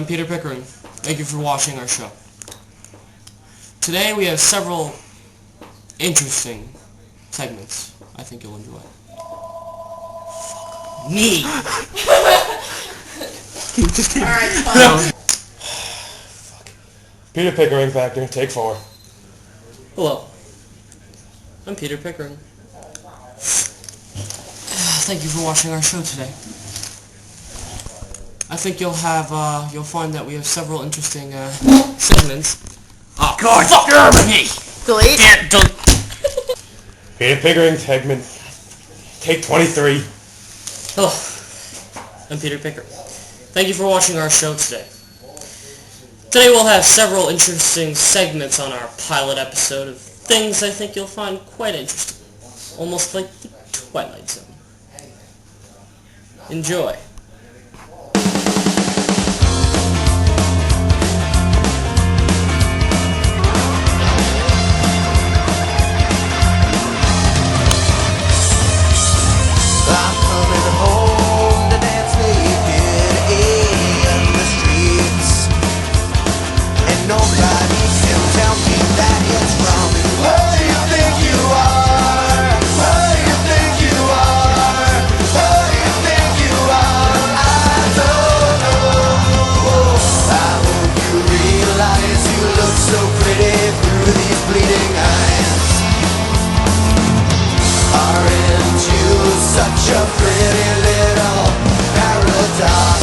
Peter Pickering. Thank you for watching our show. Today we have several interesting segments I think you'll enjoy. Me! Alright, fine. Peter Pickering Factor, take 4. Hello. I'm Peter Pickering. Thank you for watching our show today. I think you'll find that we have several interesting segments. Oh God! Fuck me! Delete. Peter Pickering segment, take 23. Hello. I'm Peter Pickering. Thank you for watching our show today. Today we'll have several interesting segments on our pilot episode of things I think you'll find quite interesting. Almost like the Twilight Zone. Enjoy. Such a pretty little paradox.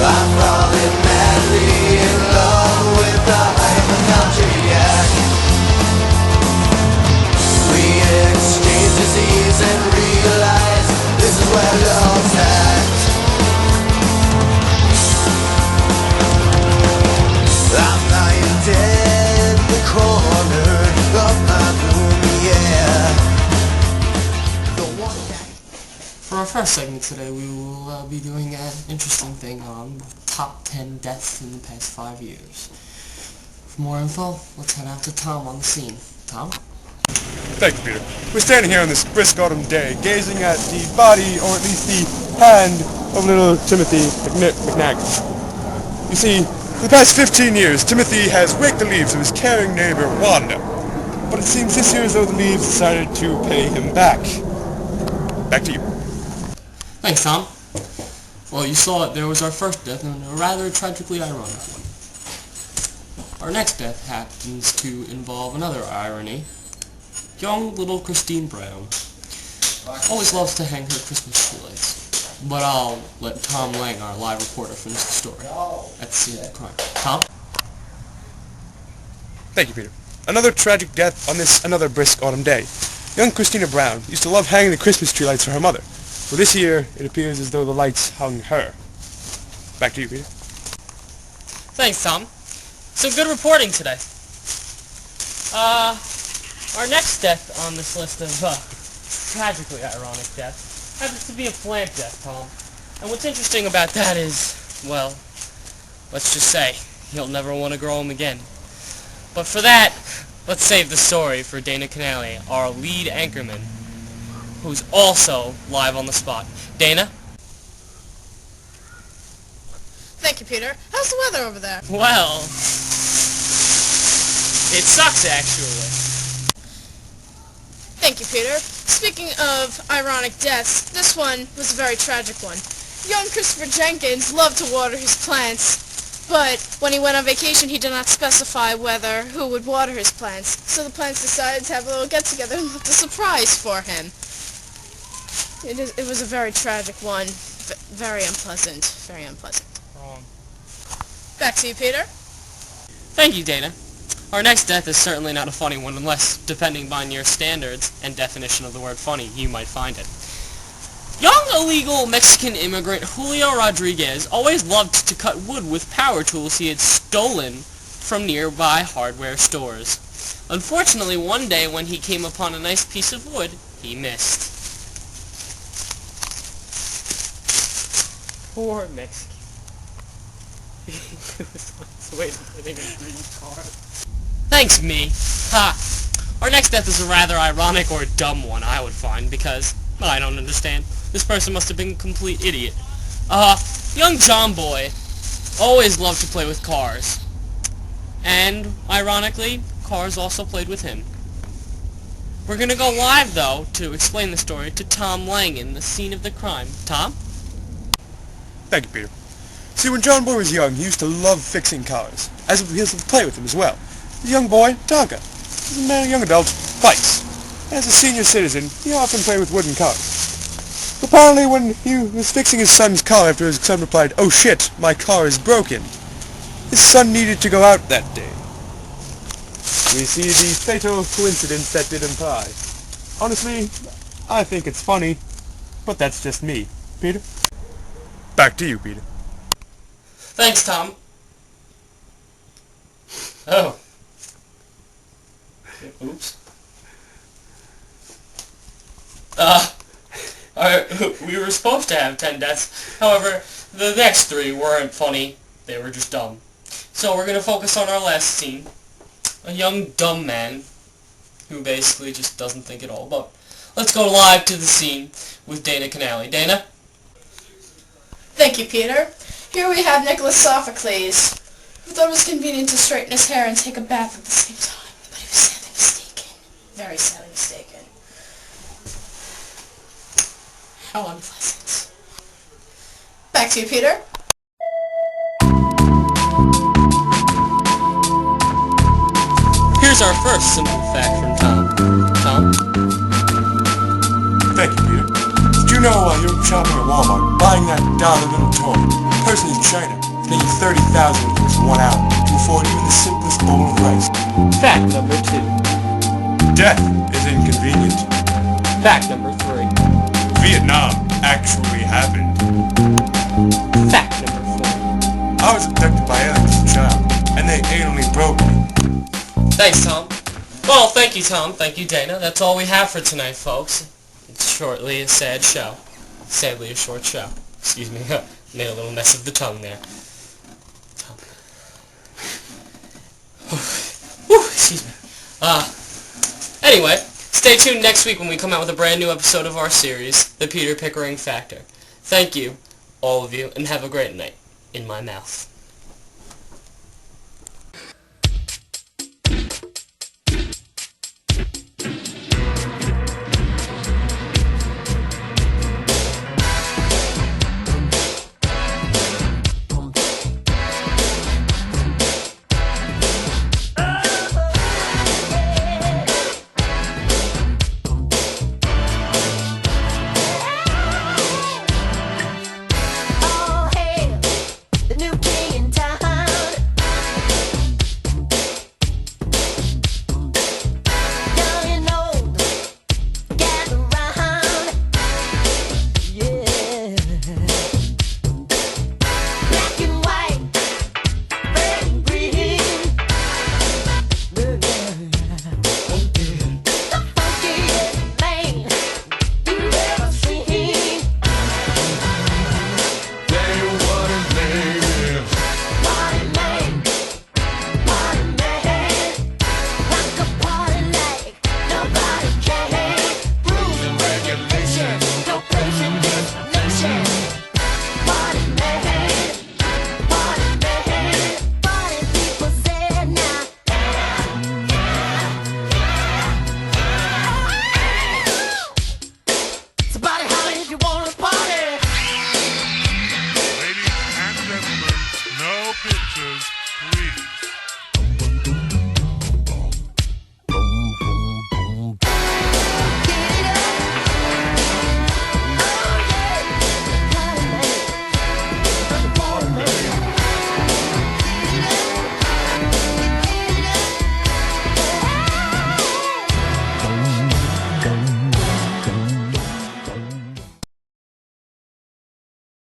I'm falling madly in love with the hypochondriac. We exchange disease and realize this is where love's at. I'm lying dead in the corner of my room, yeah. For our first segment today, we will be doing an interesting thing on top 10 deaths in the past 5 years. For more info, let's head out to Tom on the scene. Tom? Thank you, Peter. We're standing here on this brisk autumn day, gazing at the body, or at least the hand, of little Timothy McNack. You see, for the past 15 years, Timothy has raked the leaves of his caring neighbor, Wanda. But it seems this year as though the leaves decided to pay him back. Back to you. Thanks, Tom. Well, you saw it. There was our first death, and a rather tragically ironic one. Our next death happens to involve another irony. Young little Christine Brown always loves to hang her Christmas tree lights. But I'll let Tom Lang, our live reporter, finish the story at the scene of the crime. Tom? Thank you, Peter. Another tragic death on this another brisk autumn day. Young Christina Brown used to love hanging the Christmas tree lights for her mother. Well, this year, it appears as though the lights hung her. Back to you, Peter. Thanks, Tom. Some good reporting today. Our next death on this list of tragically ironic deaths happens to be a plant death, Tom. And what's interesting about that is, well, let's just say, you'll never want to grow them again. But for that, let's save the story for Dana Canale, our lead anchorman, who's also live on the spot. Dana? Thank you, Peter. How's the weather over there? Well, it sucks, actually. Thank you, Peter. Speaking of ironic deaths, this one was a very tragic one. Young Christopher Jenkins loved to water his plants, but when he went on vacation, he did not specify who would water his plants. So the plants decided to have a little get-together and left a surprise for him. It was a very tragic one. Very unpleasant. Very unpleasant. Wrong. Back to you, Peter. Thank you, Dana. Our next death is certainly not a funny one unless, depending on your standards and definition of the word funny, you might find it. Young illegal Mexican immigrant Julio Rodriguez always loved to cut wood with power tools he had stolen from nearby hardware stores. Unfortunately, one day when he came upon a nice piece of wood, he missed. Poor Mexican. He was on his way to getting a green card. Thanks, me. Ha! Our next death is a rather ironic or dumb one, I would find, because I don't understand. This person must have been a complete idiot. Young John Boy always loved to play with cars. And, ironically, cars also played with him. We're gonna go live, though, to explain the story to Tom Langan, the scene of the crime. Tom? Thank you, Peter. See, when John Boy was young, he used to love fixing cars, as he used to play with them as well. As a young boy, Tonka. As a young adult, bikes. As a senior citizen, he often played with wooden cars. Apparently, when he was fixing his son's car after his son replied, "Oh shit, my car is broken," his son needed to go out that day. We see the fatal coincidence that did imply. Honestly, I think it's funny, but that's just me. Peter? Back to you, Peter. Thanks, Tom. Oh. Oops. Alright, we were supposed to have 10 deaths. However, the next 3 weren't funny. They were just dumb. So we're gonna focus on our last scene. A young dumb man who basically just doesn't think at all. But let's go live to the scene with Dana Canale. Dana? Thank you, Peter. Here we have Nicholas Sophocles, who thought it was convenient to straighten his hair and take a bath at the same time. But he was sadly mistaken. Very sadly mistaken. How unpleasant. Back to you, Peter. Here's our first simple fact from Tom. Tom? Thank you, Peter. Did you know while you're shopping at Walmart, buying that dollar little toy, a person in China is making 30,000 of those in 1 hour to afford even the simplest bowl of rice? Fact number 2. Death is inconvenient. Fact number 3. Vietnam actually happened. Fact number 4. I was abducted by aliens as a child, and they anally broke me. Thanks, Tom. Well, thank you, Tom. Thank you, Dana. That's all we have for tonight, folks. It's shortly a sad show. Sadly, a short show. Excuse me. Made a little mess of the tongue there. Whew, excuse me. Anyway, stay tuned next week when we come out with a brand new episode of our series, The Peter Pickering Factor. Thank you, all of you, and have a great night. In my mouth.